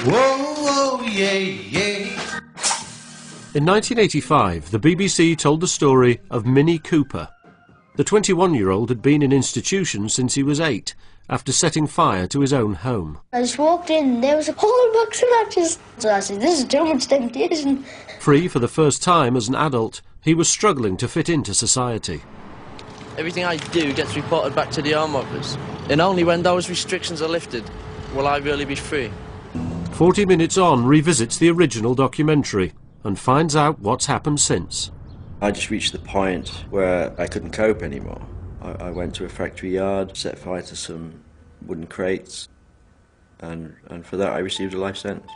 Whoa, whoa, yeah, yeah. In 1985, the BBC told the story of Minnie Cooper. The 21-year-old had been in institution since he was 8, after setting fire to his own home. I just walked in, there was a whole box of matches. So I said, this is too much temptation. Free for the first time as an adult, he was struggling to fit into society. Everything I do gets reported back to the Home Office. And only when those restrictions are lifted will I really be free. 40 Minutes On revisits the original documentary and finds out what's happened since. I just reached the point where I couldn't cope anymore. I went to a factory yard, set fire to some wooden crates, and for that I received a life sentence.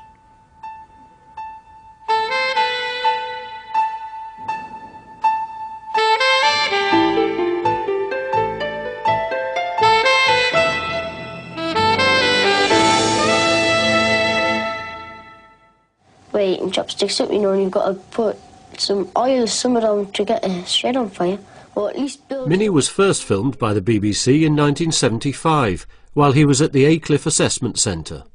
We're eating chopsticks up, you know, and you've got to put some oil, some of them, to get a shed on fire. Or at least build... Minnie was first filmed by the BBC in 1975, while he was at the Aycliffe Assessment Centre.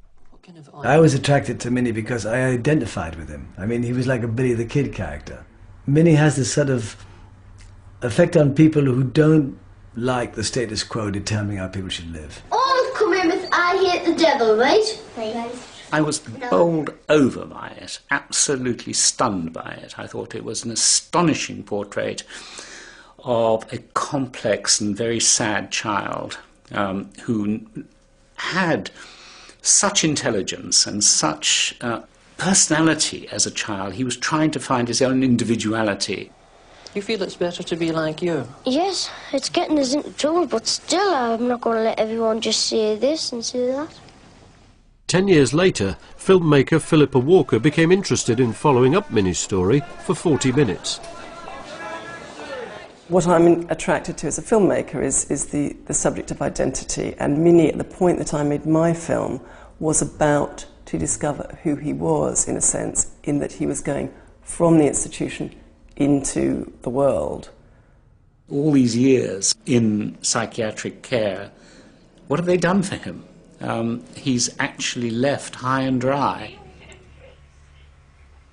I was attracted to Minnie because I identified with him. I mean, he was like a Billy the Kid character. Minnie has this sort of effect on people who don't like the status quo determining how people should live. All come in with I hate the devil, right? Right. I was bowled over by it, absolutely stunned by it. I thought it was an astonishing portrait of a complex and very sad child who had such intelligence and such personality as a child. He was trying to find his own individuality. You feel it's better to be like you? Yes, it's getting us into trouble, but still I'm not going to let everyone just say this and say that. 10 years later, filmmaker Philippa Walker became interested in following up Minnie's story for 40 Minutes. What I'm attracted to as a filmmaker is the subject of identity, and Minnie, at the point that I made my film, was about to discover who he was, in a sense, in that he was going from the institution into the world. All these years in psychiatric care, what have they done for him? He's actually left high and dry.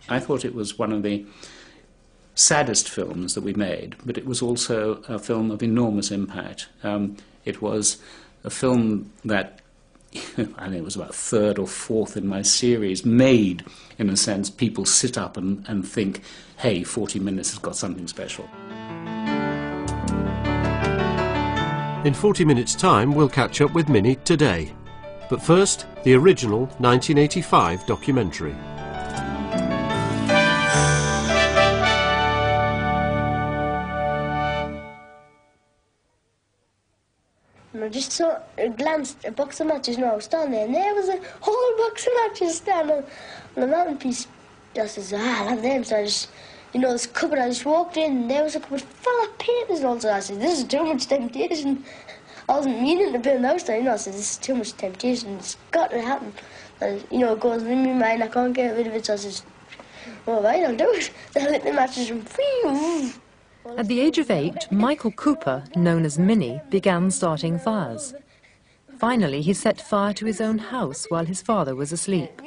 I thought it was one of the saddest films that we made, but it was also a film of enormous impact. It was a film that, I think it was about third or fourth in my series, made, in a sense, people sit up and think, hey, 40 Minutes has got something special. In 40 Minutes' time, we'll catch up with Minnie today. But first, the original 1985 documentary. And I just saw, glanced at a box of matches, and I was standing there, and there was a whole box of matches standing on the mantelpiece. I says, I'll have them. So I just, you know, this cupboard, I just walked in, and there was a cupboard full of papers and all. So I said, this is too much temptation. I wasn't meaning to build a house there, you know. I said, this is too much temptation, it's got to happen. And, you know, it goes in my mind, I can't get rid of it, so I says, all right, I'll do it. So I lit the matches and free. At the age of 8, Michael Cooper, known as Minnie, began starting fires. Finally, he set fire to his own house while his father was asleep.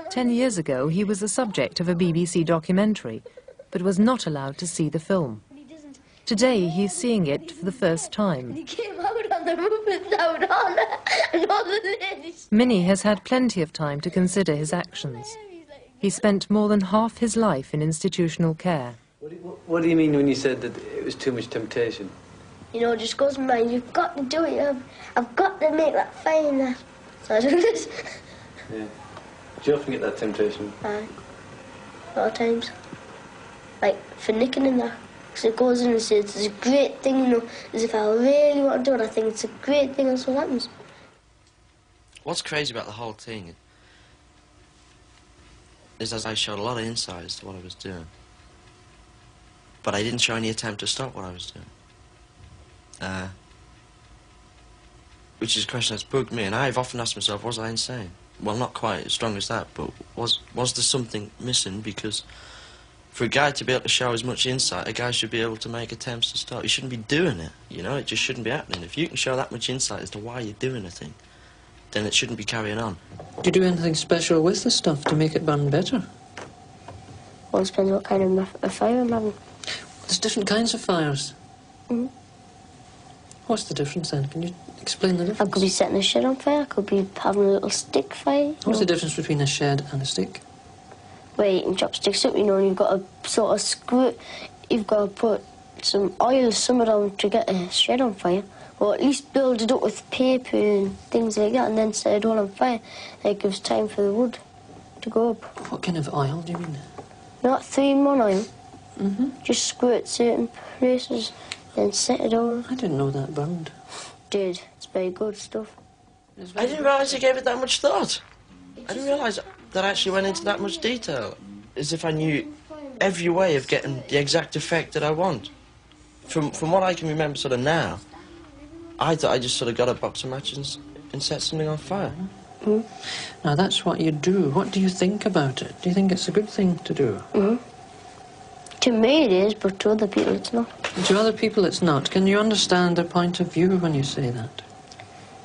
10 years ago, he was the subject of a BBC documentary, but was not allowed to see the film. Today, he's seeing it for the first time. He came out on the roof without on, and all the ladies. Minnie has had plenty of time to consider his actions. He spent more than half his life in institutional care. What do you mean when you said that it was too much temptation? You know, it just goes in my mind, you've got to do it, I've got to make that fine, that. So I do this. Yeah. Do you often get that temptation? Aye. A lot of times. Like, for nicking in that. Because it goes in and says, it's a great thing, you know, as if I really want to do it, I think it's a great thing, that's what happens. What's crazy about the whole thing is as I showed a lot of insight as to what I was doing. But I didn't show any attempt to stop what I was doing. Which is a question that's bugged me, and I've often asked myself, was I insane? Well, not quite as strong as that, but was there something missing? Because for a guy to be able to show as much insight, a guy should be able to make attempts to stop. You shouldn't be doing it, you know? It just shouldn't be happening. If you can show that much insight as to why you're doing a thing, then it shouldn't be carrying on. Do you do anything special with the stuff to make it burn better? Well, it depends what kind of fire I'm having. There's different kinds of fires. Mm. What's the difference then? Can you explain the I difference? could be setting a shed on fire, I could be having a little stick fire. What's the difference between a shed and a stick? Where you can chop sticks up, you know, and you've got to sort of squirt. You've got to put some oil somewhere on to get a shed on fire. Or at least build it up with paper and things like that and then set it all on fire. It gives time for the wood to go up. What kind of oil do you mean? Not 3-in-1 oil. Mm-hmm. Just squirt certain places and set it all. I didn't know that burned. Did. It's very good stuff. I didn't realise you gave it that much thought. I didn't realise that actually went into that much detail. As if I knew every way of getting the exact effect that I want. From what I can remember sort of now, I thought I just sort of got a box of matches and set something on fire. Mm. Now that's what you do. What do you think about it? Do you think it's a good thing to do? Mm. To me it is, but to other people it's not. To other people it's not. Can you understand their point of view when you say that?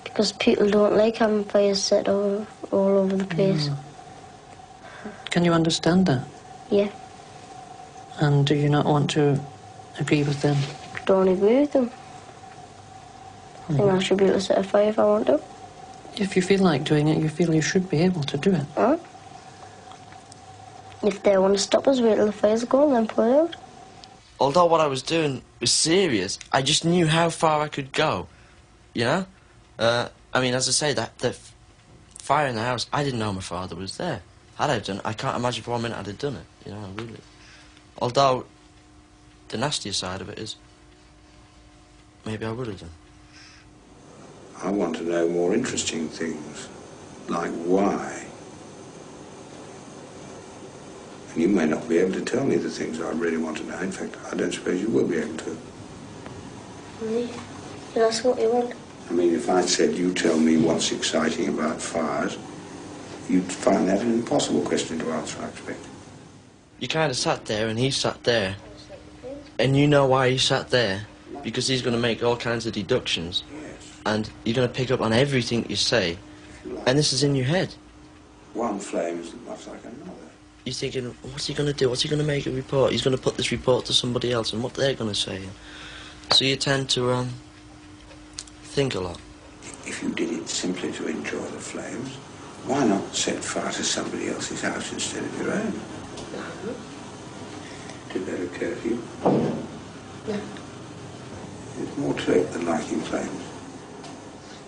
Because people don't like having fires set all over the place. Mm. Can you understand that? Yeah. And do you not want to agree with them? Don't agree with them. I think I should be able to set a fire if I want to. If you feel like doing it, you feel you should be able to do it. Huh? If they want to stop us, wait till the fire's gone, then put it out. Although what I was doing was serious, I just knew how far I could go, you know? I mean, as I say, the fire in the house, I didn't know my father was there. Had I done it, I can't imagine for 1 minute I'd have done it, you know, really. Although, the nastier side of it is, maybe I would have done. I want to know more interesting things, like why. And you may not be able to tell me the things I really want to know. In fact, I don't suppose you will be able to. Really? That's what you want? I mean, if I said, you tell me what's exciting about fires, you'd find that an impossible question to answer, I expect. You kind of sat there and he sat there, and you know why he sat there, because he's going to make all kinds of deductions. And you're going to pick up on everything you say, and this is in your head. One flame isn't much like another. You're thinking, what's he going to do? What's he going to make a report? He's going to put this report to somebody else, and what they're going to say. So you tend to think a lot. If you did it simply to enjoy the flames, why not set fire to somebody else's house instead of your own? Did that occur to you? No. There's more to it than liking flames.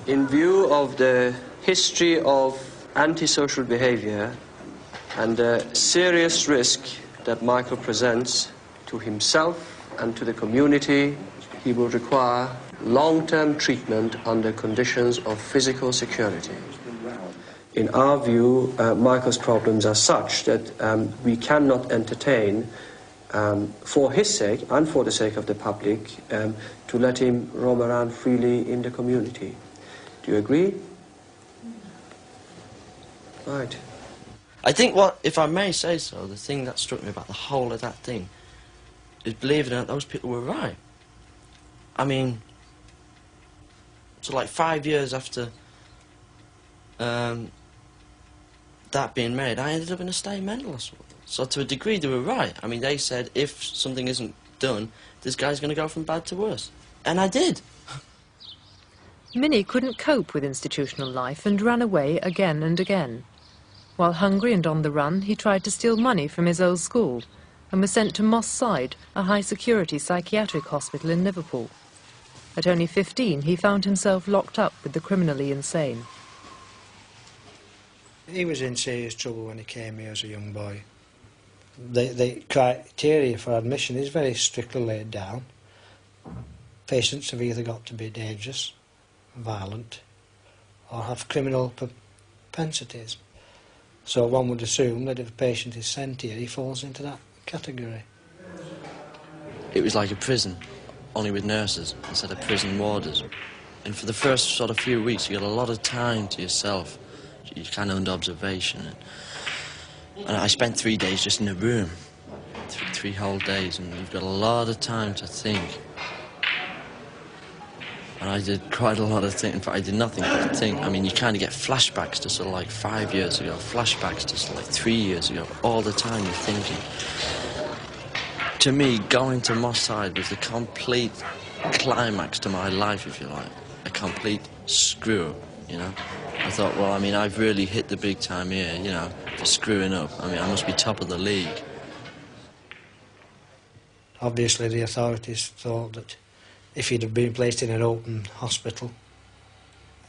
In view of the history of antisocial behavior and the serious risk that Michael presents to himself and to the community, he will require long-term treatment under conditions of physical security. In our view, Michael's problems are such that we cannot entertain, for his sake and for the sake of the public, to let him roam around freely in the community. Do you agree? Right. I think if I may say so, the thing that struck me about the whole of that thing is, believe it or not, those people were right. I mean, so like 5 years after that being made, I ended up in a state mental hospital. So to a degree, they were right. I mean, they said if something isn't done, this guy's going to go from bad to worse. And I did. Minnie couldn't cope with institutional life and ran away again and again. While hungry and on the run, he tried to steal money from his old school and was sent to Moss Side, a high-security psychiatric hospital in Liverpool. At only 15, he found himself locked up with the criminally insane. He was in serious trouble when he came here as a young boy. The criteria for admission is very strictly laid down. Patients have either got to be dangerous, violent, or have criminal propensities. So one would assume that if a patient is sent here, he falls into that category. It was like a prison, only with nurses instead of prison warders. And for the first sort of few weeks, you got a lot of time to yourself. You're kind of under observation. And I spent 3 days just in a room, three whole days, and you've got a lot of time to think. And I did quite a lot of things. In fact, I did nothing but think. I mean, you kind of get flashbacks to sort of like 5 years ago, flashbacks to sort of like 3 years ago. All the time you're thinking. To me, going to Moss Side was the complete climax to my life, if you like. A complete screw-up, you know. I thought, well, I mean, I've really hit the big time here, you know, for screwing up. I mean, I must be top of the league. Obviously, the authorities thought that if he'd have been placed in an open hospital,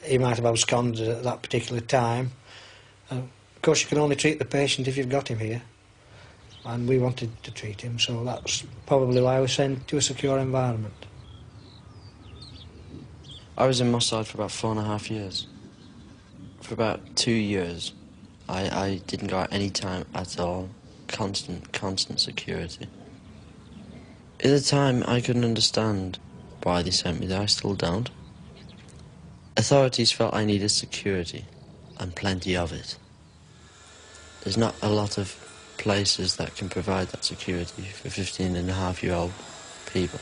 he might have absconded at that particular time. Of course, you can only treat the patient if you've got him here, and we wanted to treat him, so that's probably why we sent to a secure environment. I was in Moss Side for about 4.5 years. For about 2 years, I didn't go out any time at all. Constant security. At the time, I couldn't understand why they sent me there. I still don't. Authorities felt I needed security, and plenty of it. There's not a lot of places that can provide that security for 15-and-a-half-year-old people.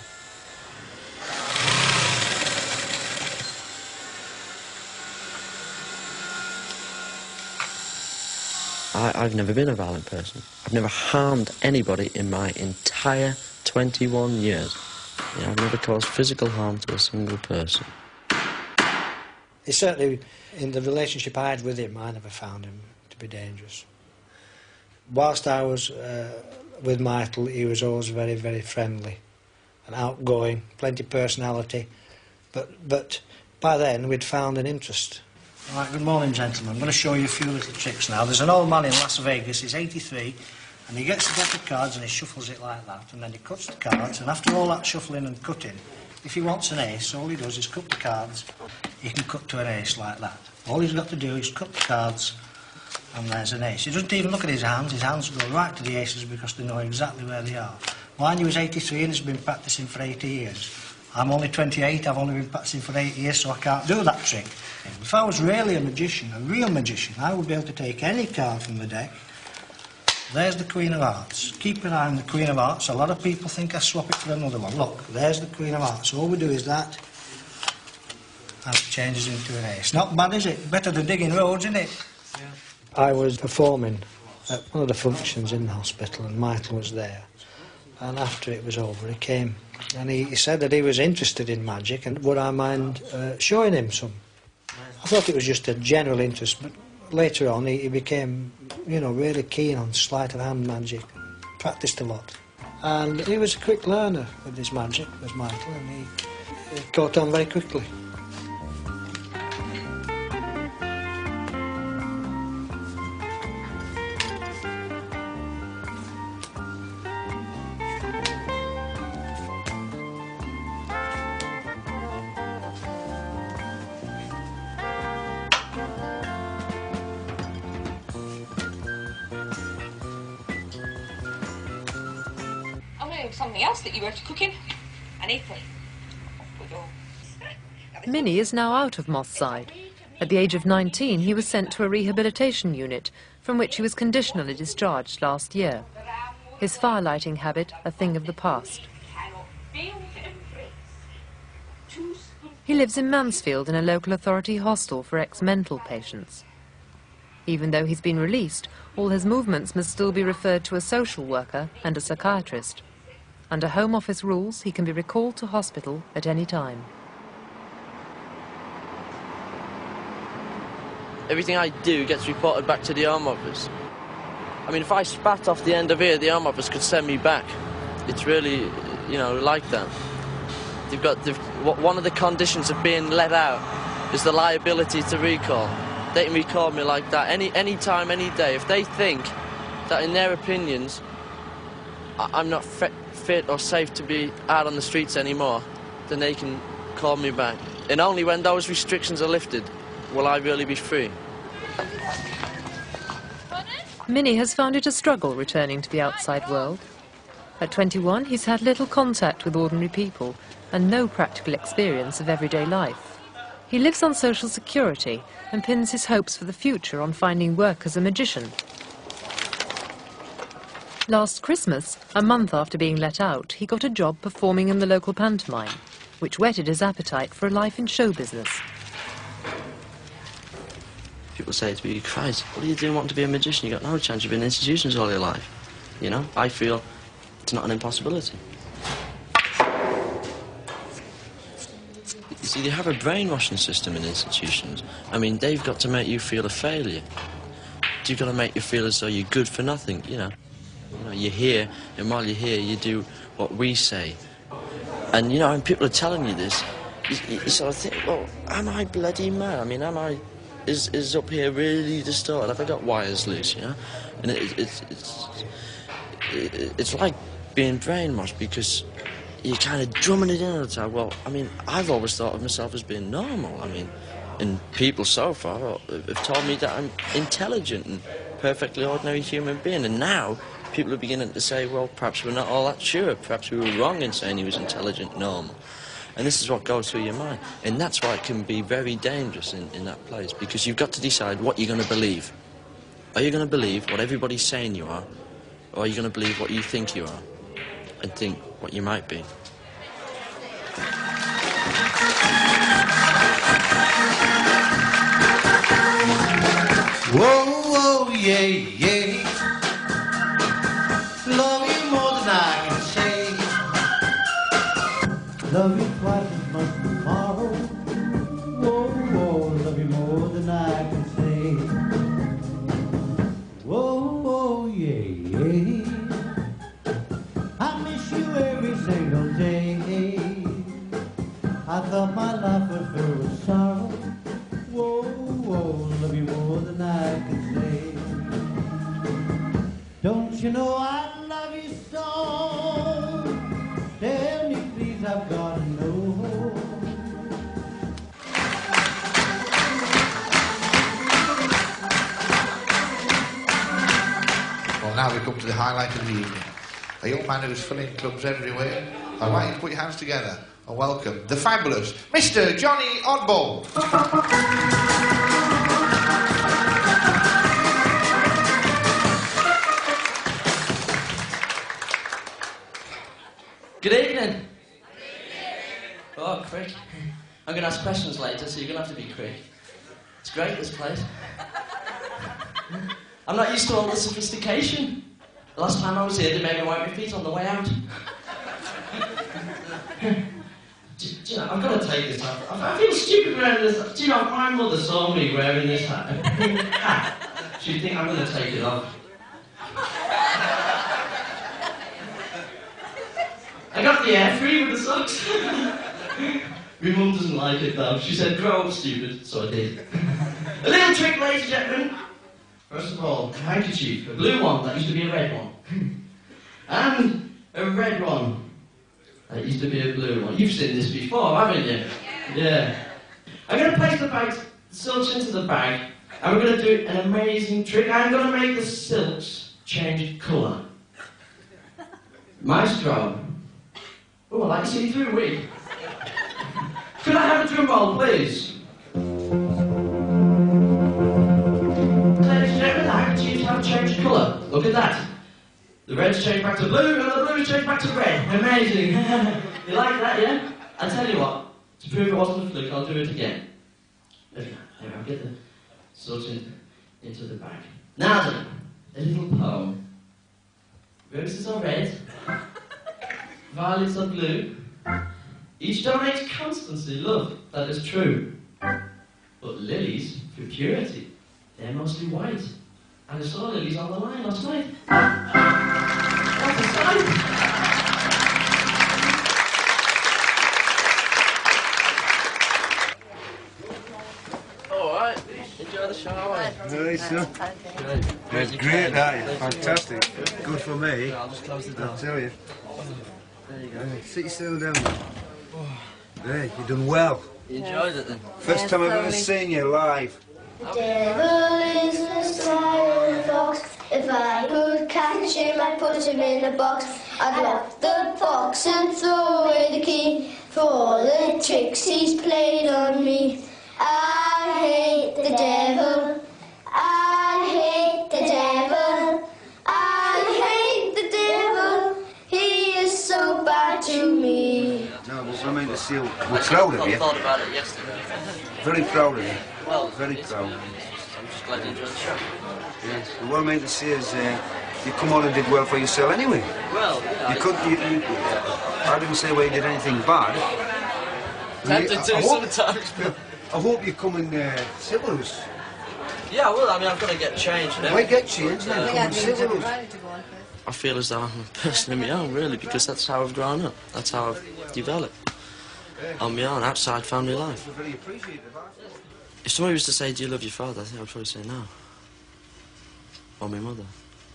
I've never been a violent person. I've never harmed anybody in my entire 21 years. You know, I've never caused physical harm to a single person. He certainly, in the relationship I had with him, I never found him to be dangerous. Whilst I was with Michael, he was always very, very friendly and outgoing, plenty of personality. But by then, we'd found an interest. Right, good morning, gentlemen. I'm going to show you a few little tricks now. There's an old man in Las Vegas, he's 83, and he gets the deck of cards and he shuffles it like that, and then he cuts the cards, and after all that shuffling and cutting, if he wants an ace, all he does is cut the cards. He can cut to an ace like that. All he's got to do is cut the cards, and there's an ace. He doesn't even look at his hands go right to the aces because they know exactly where they are. Mine was 83 and has been practising for 80 years. I'm only 28, I've only been practising for 8 years, so I can't do that trick. If I was really a magician, a real magician, I would be able to take any card from the deck. There's the Queen of Hearts. Keep an eye on the Queen of Hearts. A lot of people think I swap it for another one. Look, there's the Queen of Hearts. All we do is that, and it changes into an ace. Not bad, is it? Better than digging roads, isn't it? Yeah. I was performing at one of the functions in the hospital, and Michael was there. And after it was over, he came, and he said that he was interested in magic, and would I mind showing him some? I thought it was just a general interest, but later on he became, you know, really keen on sleight of hand magic, practised a lot. And he was a quick learner with his magic, was Michael, and he caught on very quickly. Something else that you were cooking, an apron. Minnie is now out of Moss Side. At the age of 19, he was sent to a rehabilitation unit, from which he was conditionally discharged last year. His firelighting habit, a thing of the past. He lives in Mansfield in a local authority hostel for ex-mental patients. Even though he's been released, all his movements must still be referred to a social worker and a psychiatrist. Under Home Office rules, he can be recalled to hospital at any time. Everything I do gets reported back to the Home Office. I mean, if I spat off the end of here, the Home Office could send me back. It's really, you know, like that. One of the conditions of being let out is the liability to recall. They can recall me like that any time, any day. If they think that, in their opinions, I'm not fit or safe to be out on the streets anymore, then they can call me back. And only when those restrictions are lifted will I really be free. Minnie has found it a struggle returning to the outside world. At 21, he's had little contact with ordinary people and no practical experience of everyday life. He lives on social security and pins his hopes for the future on finding work as a magician. Last Christmas, a month after being let out, he got a job performing in the local pantomime. which whetted his appetite for a life in show business. People say to me, Christ, what are you doing wanting to be a magician? You've got no chance, you've been in institutions all your life. You know, I feel it's not an impossibility. You see, they have a brainwashing system in institutions. I mean, they've got to make you feel a failure. They've got to make you feel as though you're good for nothing, you know. You're here, and while you're here, you do what we say. And, you know, and people are telling you this, you sort of think, well, am I bloody mad? I mean, am I... Is up here really distorted? Have I got wires loose, you know? And it's like being brainwashed because you're kind of drumming it in all the time. Well, I mean, I've always thought of myself as being normal. I mean, and people so far have told me that I'm intelligent and perfectly ordinary human being. And now people are beginning to say, well, perhaps we're not all that sure. Perhaps we were wrong in saying he was intelligent, normal. And this is what goes through your mind. And that's why it can be very dangerous in that place, because you've got to decide what you're going to believe. Are you going to believe what everybody's saying you are, or are you going to believe what you think you are and think what you might be? Whoa, whoa, yeah, yeah. Love you more than I can say. Love you twice as much tomorrow. Whoa, whoa, love you more than I can say. Whoa, whoa, yeah, yeah. I miss you every single day. I thought my life was filled with sorrow. Whoa, whoa, love you more than I can say. Don't you know I love you so? Tell me please, I've got to know. Well, now we come to the highlight of the evening. A young man who's filling clubs everywhere. I'd like you to put your hands together and welcome the fabulous Mr. Johnny Oddball. Good evening. Oh, quick. I'm going to ask questions later, so you're going to have to be quick. It's great, this place. I'm not used to all the sophistication. The last time I was here, they made me wipe my feet on the way out. Do you know, I've got to take this off. I feel stupid wearing this. Do you know, if my mother saw me wearing this hat, she'd think I'm going to take it off. I got the air free with the socks. My mum doesn't like it though. She said, grow up, stupid, so I did. A little trick, ladies and gentlemen. First of all, a handkerchief, a blue one, that used to be a red one. And a red one, that used to be a blue one. You've seen this before, haven't you? Yeah. I'm going to place the bag, silks into the bag, and we're going to do an amazing trick. I'm going to make the silks change colour. Maestro. Oh, I like see-through wig. Could I have a drum roll, please? Ladies and gentlemen, the handkerchiefs have changed colour. Look at that. The red's changed back to blue, and the blue's changed back to red. Amazing. You like that, yeah? I tell you what, to prove it wasn't a fluke, I'll do it again. There we go. There, I'll get the sort into the bag. Now then, a little poem. Roses are red. Violets are blue. Each dominates constancy, love, that is true. But lilies, for purity, they're mostly white. And I saw lilies on the line last night. What a sight! Alright, enjoy the shower. Nice, huh? It's great, fantastic. Good for me. I'll just close the door. I'll tell you. There you go. Sit still down. Hey, you've done well. You enjoyed it then? First time I've ever seen you live. The devil is a silent fox. If I could catch him, I'd put him in a box. I'd lock the box and throw away the key for all the tricks he's played on me. I hate the devil. I hate the devil. I hate the devil. He is so bad to me. No, but I mean to say we're proud of you. I thought about it yesterday. Very proud of you. Well, very proud. I'm just glad you enjoyed the show. Yes. What I mean to say is, you come on and did well for yourself anyway. Well, you could. I didn't say you did anything bad. Tempted to sometimes. I hope you come and sit with us. Yeah, well, I mean, I've got to get changed. Why get changed then? Come and sit with us. I feel as though I'm a person of my own, really, because that's how I've grown up. That's how I've developed. On my own, outside family life. If somebody was to say, do you love your father, I think I'd probably say no. Or my mother.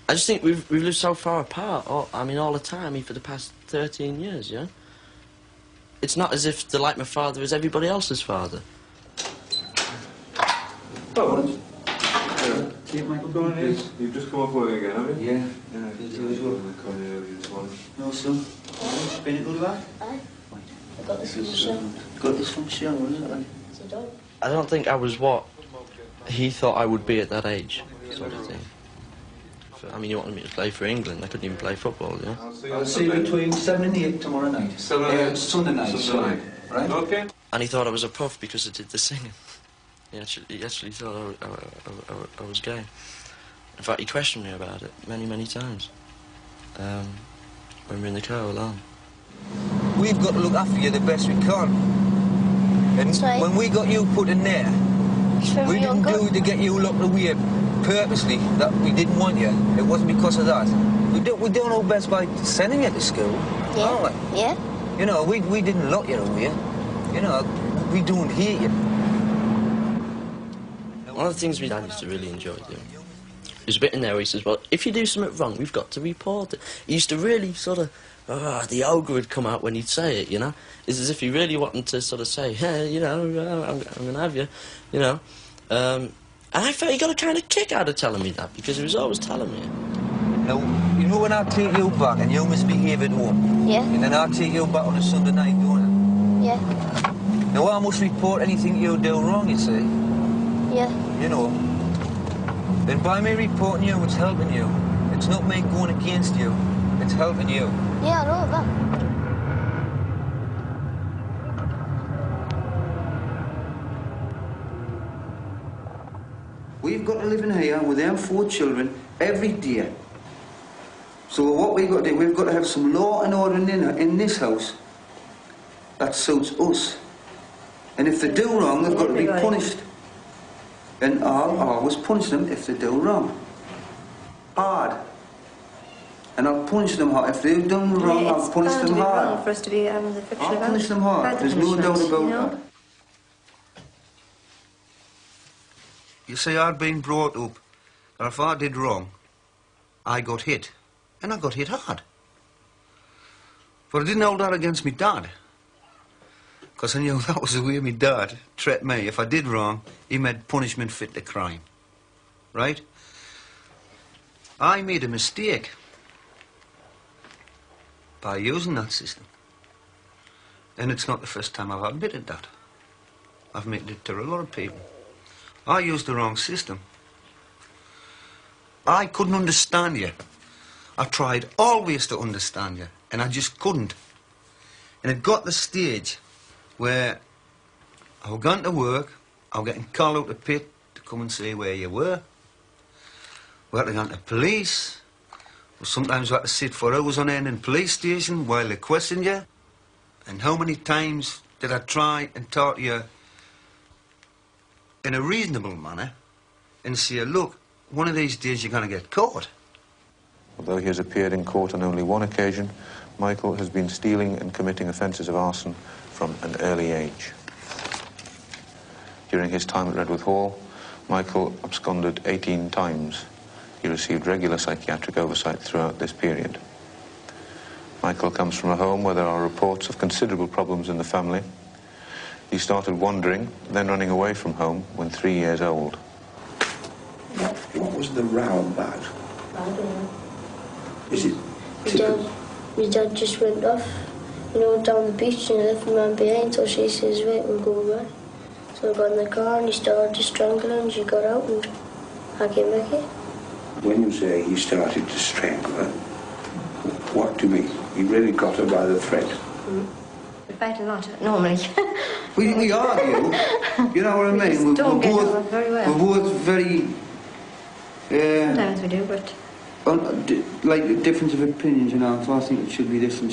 I just think we've lived so far apart, all the time, I mean, for the past 13 years, yeah? It's not as if they're like my father is everybody else's father. Oh, Keep Michael going in. You've just come off work again, have you? Yeah. Yeah, as usual. This morning. No, son. Been it good, lad? Aye. I got this from the show. Got this from the show, wasn't it, like? It's a dog. I don't think I was what he thought I would be at that age, sort of thing. I mean, he wanted me to play for England. I couldn't even play football, yeah? I'll see you between 7 and 8 tomorrow night. Sunday night, sorry. Right? Okay. And he thought I was a puff because I did the singing. He actually thought I was gay. In fact, he questioned me about it many, many times. When we were in the car alone. We've got to look after you the best we can. And when we got you put in there, we didn't do it to get you locked away purposely, that we didn't want you. It wasn't because of that. We do our best by sending you to school, aren't we? Yeah. You know, we didn't lock you away. You know, we don't hate you. One of the things my dad used to really enjoy doing, there's a bit in there where he says, well, if you do something wrong, we've got to report it. He used to really sort of, the ogre would come out when he'd say it, you know? It's as if he really wanted to sort of say, hey, you know, I'm going to have you, you know? And I felt he got a kind of kick out of telling me that, because he was always telling me it. Now, you know when I take you back and you misbehave at home? Yeah. And then I take you back on a Sunday night, don't I? Yeah. Now, I must report anything you do wrong, you see. Yeah. You know. And by me reporting you, it's helping you. It's not me going against you. It's helping you. Yeah, I know that. We've got to live in here with them 4 children every day. So what we've got to do, we've got to have some law and order in this house that suits us. And if they do wrong, they've got to be punished. And I'll always punish them if they do wrong. Hard. And I'll punish them hard. If they've done wrong, I'll punish them hard. For us to be having the fiction I'll about punish them hard. There's no doubt about that. You see, I'd been brought up that if I did wrong, I got hit. And I got hit hard. But I didn't hold that against me dad. Because I knew that was the way my dad treated me. If I did wrong, he made punishment fit the crime. Right? I made a mistake by using that system. And it's not the first time I've admitted that. I've made it to a lot of people. I used the wrong system. I couldn't understand you. I tried always to understand you, and I just couldn't. And it got the stage where I was going to work, I was getting called out the pit to come and see where you were. We had to go to police. Sometimes we had to sit for hours on end in police station while they questioned you. And how many times did I try and talk to you in a reasonable manner and say, look, one of these days you're going to get caught. Although he has appeared in court on only one occasion, Michael has been stealing and committing offences of arson from an early age. During his time at Redwood Hall, Michael absconded 18 times. He received regular psychiatric oversight throughout this period. Michael comes from a home where there are reports of considerable problems in the family. He started wandering, then running away from home when 3 years old. What was the row about? I don't know. Is it My dad just went off, you know, down the beach and left my man behind, so she says, wait, we'll go back. So I got in the car and he started to strangle her and she got out and I came back here. When you say he started to strangle her, what do you mean? He really got her by the thread? fight a lot, normally. We argue, you know what I mean? We don't get along very well. We're both very... Sometimes we do, but... like, difference of opinions, you know. If I think it should be this and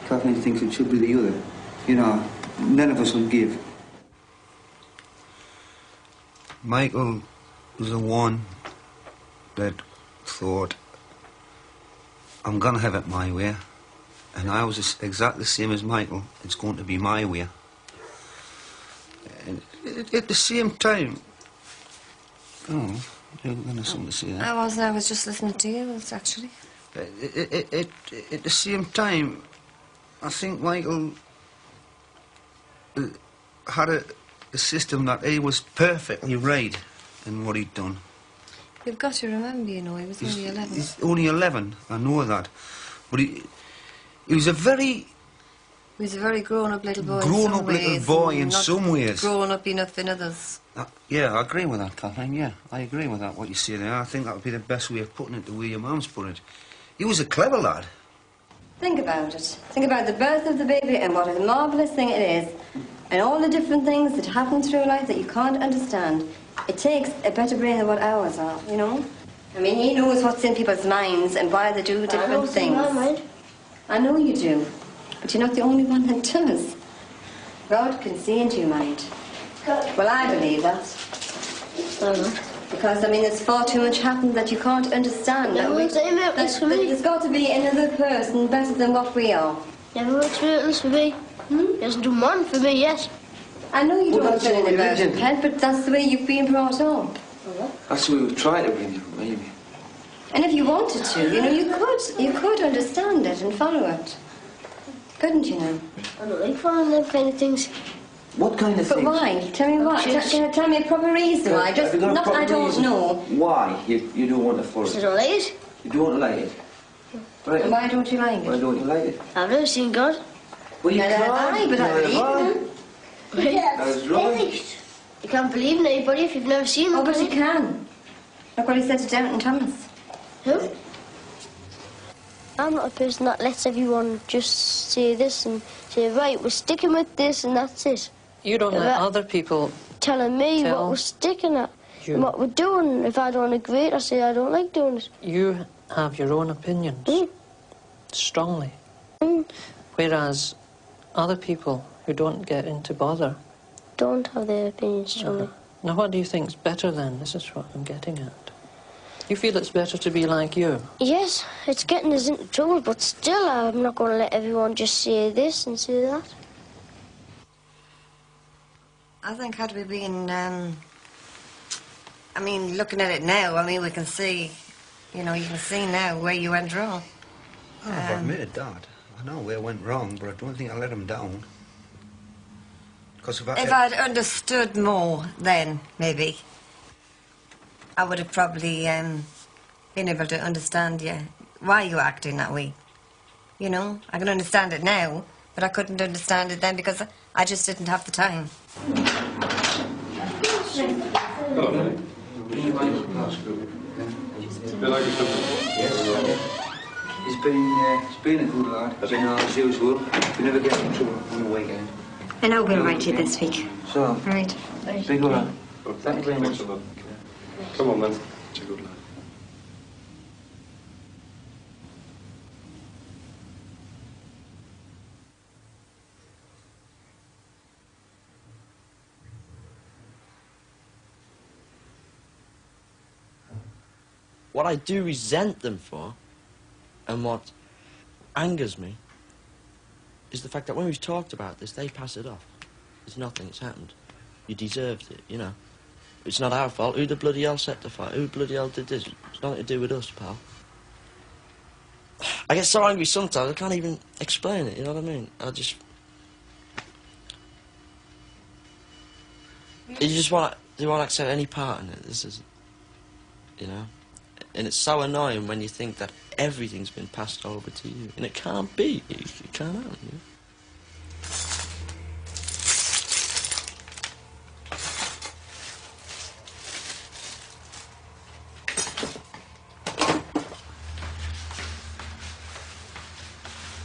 Kathleen thinks it should be the other. You know, none of us will give. Michael was the one that thought, I'm going to have it my way. And I was exactly the same as Michael. It's going to be my way. And at the same time... Oh, you're going to have something to say there. I wasn't. I was just listening to you, actually. At the same time, I think Michael had a system that he was perfectly right in what he'd done. You've got to remember, you know, he was only 11. He's only 11, I know that. But he was a very... He was a very grown-up little boy in some ways. Grown up enough in others. Yeah, I agree with that, Kathleen, yeah. I agree with that, what you say there. I think that would be the best way of putting it, the way your mum's put it. He was a clever lad. Think about it. Think about the birth of the baby and what a marvellous thing it is. And all the different things that happen through life that you can't understand. It takes a better brain than what ours are, you know? I mean, he knows what's in people's minds and why they do different things. I know you do. But you're not the only one that does. God can see into your mind. Well, I believe that. Because, I mean, there's far too much happened that you can't understand. There's got to be another person better than what we are. Never works miracles for me. Doesn't do one for me, yes. I know you don't fit in a version, Pen, but that's the way you've been brought up. That's the way we've tried to bring you, maybe. And if you wanted to, you know, you could understand it and follow it. Couldn't you now? I don't like following them kind of things. What kind of things? But why? Tell me why. Tell me a proper reason why. Just not I don't know. Why you don't want to follow it? I don't like it. You don't like it? Right. And why don't you like it? Why don't you like it? I've never seen God. Well, you can't. Aye, but I believe him. That's right. You can't believe in anybody if you've never seen them. Oh, but you can. Look what he said to Downton Thomas. Who? I'm not a person that lets everyone just say this and say, right, we're sticking with this and that's it. You don't let other people telling me what we're sticking at and what we're doing. If I don't agree, I say I don't like doing it. You have your own opinions, strongly. Whereas other people who don't get into bother don't have their opinions strongly. Now, what do you think's better then? This is what I'm getting at. You feel it's better to be like you? Yes, it's getting us into trouble, but still I'm not going to let everyone just say this and say that. I think had we been, I mean, looking at it now, I mean, we can see, you know, you can see now where you went wrong. Oh, I've admitted that. I know where I went wrong, but I don't think I let him down. Because if I'd understood more then, maybe, I would have probably been able to understand why you're acting that way. You know, I can understand it now, but I couldn't understand it then because I just didn't have the time. He's been a good lad, you know, as usual. We never get in trouble on the weekend. I know we'll write you this week. So, right. Big lad. Thank you very much. Come on, man. It's a good lad. What I do resent them for, and what angers me, is the fact that when we've talked about this, they pass it off. It's nothing, it's happened. You deserved it, you know. It's not our fault. Who the bloody hell set the fire? Who bloody hell did this? It's nothing to do with us, pal. I get so angry sometimes, I can't even explain it, you know what I mean? You just want to accept any part in it. This is, you know? And it's so annoying when you think that everything's been passed over to you. And it can't be. It can't happen, you know?